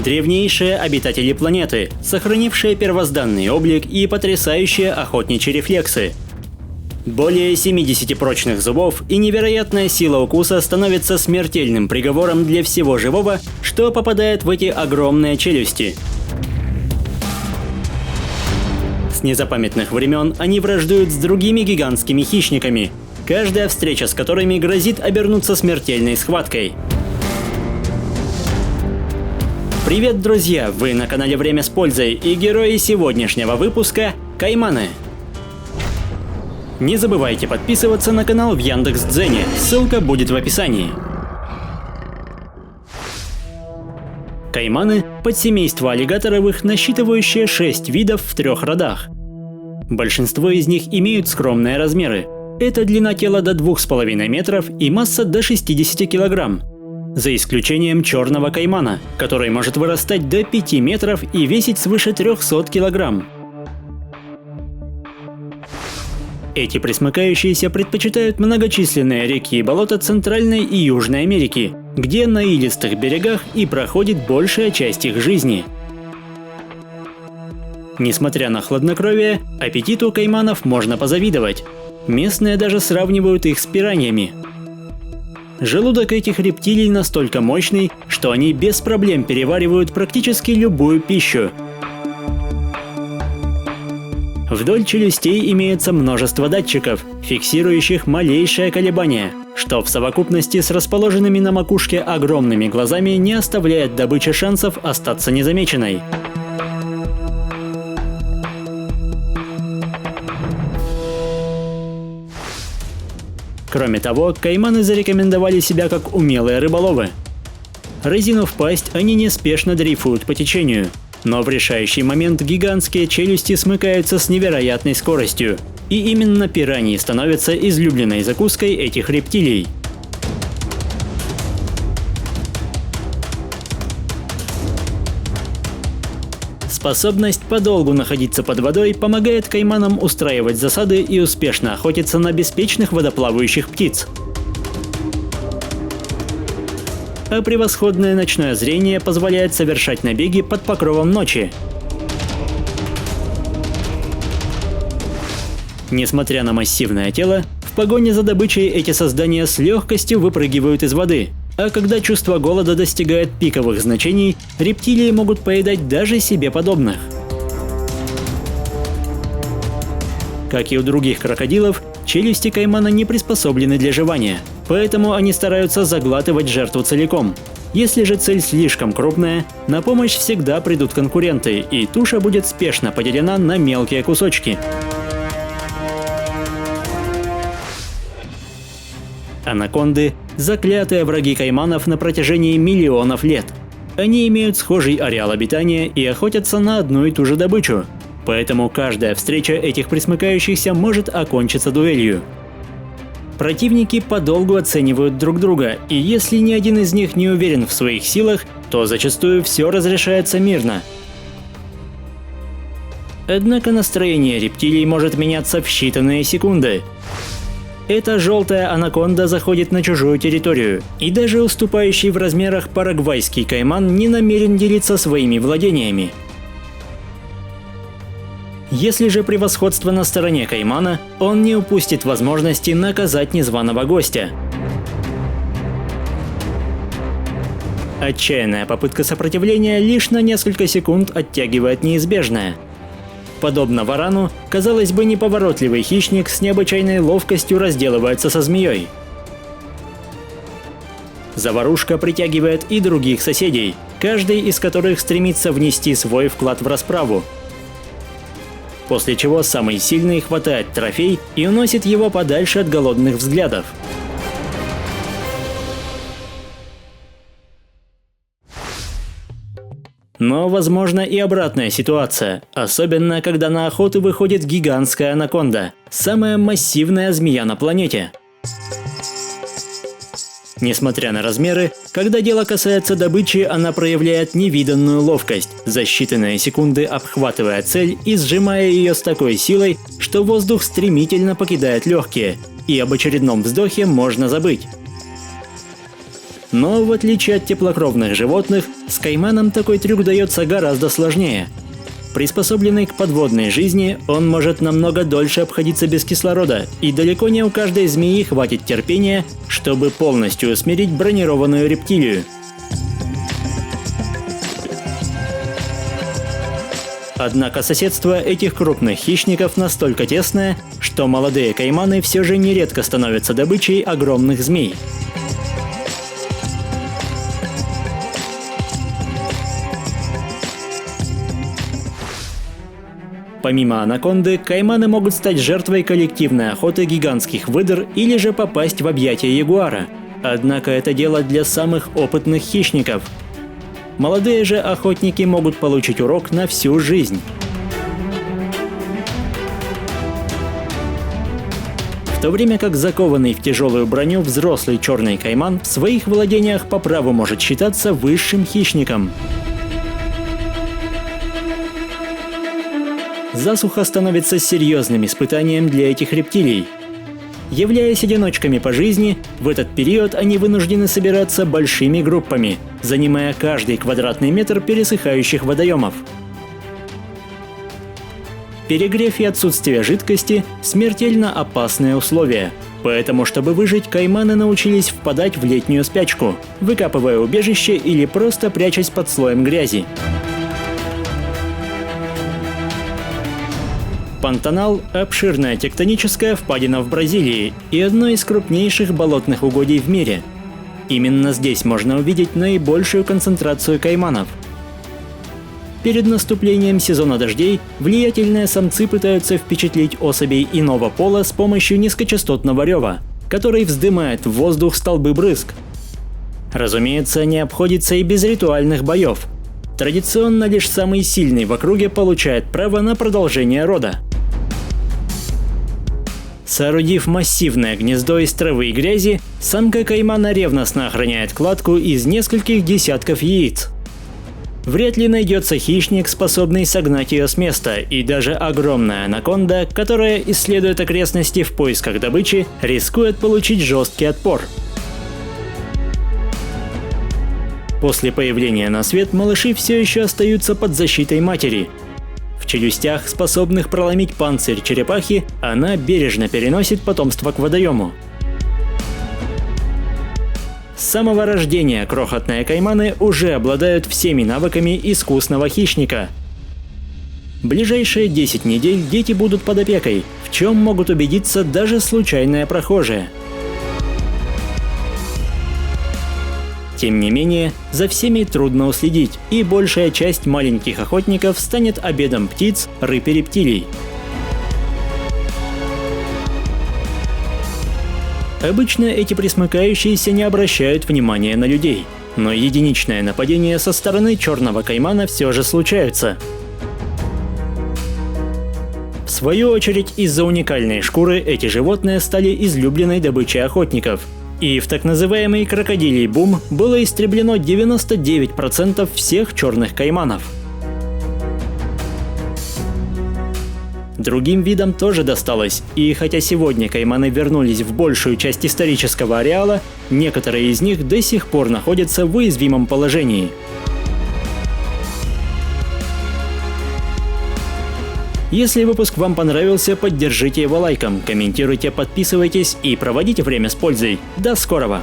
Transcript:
Древнейшие обитатели планеты, сохранившие первозданный облик и потрясающие охотничьи рефлексы. Более 70 прочных зубов и невероятная сила укуса становится смертельным приговором для всего живого, что попадает в эти огромные челюсти. С незапамятных времен они враждуют с другими гигантскими хищниками, каждая встреча с которыми грозит обернуться смертельной схваткой. Привет, друзья! Вы на канале Время с пользой, и герои сегодняшнего выпуска – кайманы. Не забывайте подписываться на канал в Яндекс.Дзене, ссылка будет в описании. Кайманы – подсемейство аллигаторовых, насчитывающее 6 видов в 3 родах. Большинство из них имеют скромные размеры. Это длина тела до 2,5 метров и масса до 60 килограмм. За исключением черного каймана, который может вырастать до 5 метров и весить свыше 300 килограмм. Эти пресмыкающиеся предпочитают многочисленные реки и болота Центральной и Южной Америки, где на илистых берегах и проходит большая часть их жизни. Несмотря на хладнокровие, аппетиту кайманов можно позавидовать. Местные даже сравнивают их с пираньями. Желудок этих рептилий настолько мощный, что они без проблем переваривают практически любую пищу. Вдоль челюстей имеется множество датчиков, фиксирующих малейшее колебание, что в совокупности с расположенными на макушке огромными глазами не оставляет добыче шансов остаться незамеченной. Кроме того, кайманы зарекомендовали себя как умелые рыболовы. Разинув пасть, они неспешно дрейфуют по течению. Но в решающий момент гигантские челюсти смыкаются с невероятной скоростью. И именно пираньи становятся излюбленной закуской этих рептилий. Способность подолгу находиться под водой помогает кайманам устраивать засады и успешно охотиться на беспечных водоплавающих птиц. А превосходное ночное зрение позволяет совершать набеги под покровом ночи. Несмотря на массивное тело, в погоне за добычей эти создания с легкостью выпрыгивают из воды. А когда чувство голода достигает пиковых значений, рептилии могут поедать даже себе подобных. Как и у других крокодилов, челюсти каймана не приспособлены для жевания, поэтому они стараются заглатывать жертву целиком. Если же цель слишком крупная, на помощь всегда придут конкуренты, и туша будет спешно поделена на мелкие кусочки. Анаконды – заклятые враги кайманов на протяжении миллионов лет. Они имеют схожий ареал обитания и охотятся на одну и ту же добычу. Поэтому каждая встреча этих пресмыкающихся может окончиться дуэлью. Противники подолгу оценивают друг друга, и если ни один из них не уверен в своих силах, то зачастую все разрешается мирно. Однако настроение рептилий может меняться в считанные секунды. Эта желтая анаконда заходит на чужую территорию, и даже уступающий в размерах парагвайский кайман не намерен делиться своими владениями. Если же превосходство на стороне каймана, он не упустит возможности наказать незваного гостя. Отчаянная попытка сопротивления лишь на несколько секунд оттягивает неизбежное. Подобно варану, казалось бы, неповоротливый хищник с необычайной ловкостью разделывается со змеей. Заварушка притягивает и других соседей, каждый из которых стремится внести свой вклад в расправу. После чего самый сильный хватает трофей и уносит его подальше от голодных взглядов. Но возможна и обратная ситуация, особенно когда на охоту выходит гигантская анаконда, самая массивная змея на планете. Несмотря на размеры, когда дело касается добычи, она проявляет невиданную ловкость, за считанные секунды обхватывая цель и сжимая ее с такой силой, что воздух стремительно покидает легкие, и об очередном вздохе можно забыть. Но в отличие от теплокровных животных, с кайманом такой трюк дается гораздо сложнее. Приспособленный к подводной жизни, он может намного дольше обходиться без кислорода, и далеко не у каждой змеи хватит терпения, чтобы полностью усмирить бронированную рептилию. Однако соседство этих крупных хищников настолько тесное, что молодые кайманы все же нередко становятся добычей огромных змей. Помимо анаконды, кайманы могут стать жертвой коллективной охоты гигантских выдр или же попасть в объятия ягуара. Однако это дело для самых опытных хищников. Молодые же охотники могут получить урок на всю жизнь. В то время как закованный в тяжелую броню взрослый черный кайман в своих владениях по праву может считаться высшим хищником. Засуха становится серьезным испытанием для этих рептилий. Являясь одиночками по жизни, в этот период они вынуждены собираться большими группами, занимая каждый квадратный метр пересыхающих водоемов. Перегрев и отсутствие жидкости – смертельно опасные условия. Поэтому, чтобы выжить, кайманы научились впадать в летнюю спячку, выкапывая убежище или просто прячась под слоем грязи. Пантанал – обширная тектоническая впадина в Бразилии и одно из крупнейших болотных угодий в мире. Именно здесь можно увидеть наибольшую концентрацию кайманов. Перед наступлением сезона дождей влиятельные самцы пытаются впечатлить особей иного пола с помощью низкочастотного рева, который вздымает в воздух столбы брызг. Разумеется, не обходится и без ритуальных боев. Традиционно лишь самый сильный в округе получает право на продолжение рода. Соорудив массивное гнездо из травы и грязи, самка каймана ревностно охраняет кладку из нескольких десятков яиц. Вряд ли найдется хищник, способный согнать ее с места, и даже огромная анаконда, которая исследует окрестности в поисках добычи, рискует получить жесткий отпор. После появления на свет малыши все еще остаются под защитой матери. В челюстях, способных проломить панцирь черепахи, она бережно переносит потомство к водоему. С самого рождения крохотные кайманы уже обладают всеми навыками искусного хищника. Ближайшие 10 недель дети будут под опекой, в чем могут убедиться даже случайные прохожие. Тем не менее, за всеми трудно уследить, и большая часть маленьких охотников станет обедом птиц, рыб и рептилий. Обычно эти пресмыкающиеся не обращают внимания на людей, но единичное нападение со стороны черного каймана все же случаются. В свою очередь, из-за уникальной шкуры эти животные стали излюбленной добычей охотников. И в так называемый крокодилий бум было истреблено 99% всех черных кайманов. Другим видам тоже досталось, и хотя сегодня кайманы вернулись в большую часть исторического ареала, некоторые из них до сих пор находятся в уязвимом положении. Если выпуск вам понравился, поддержите его лайком, комментируйте, подписывайтесь и проводите время с пользой. До скорого!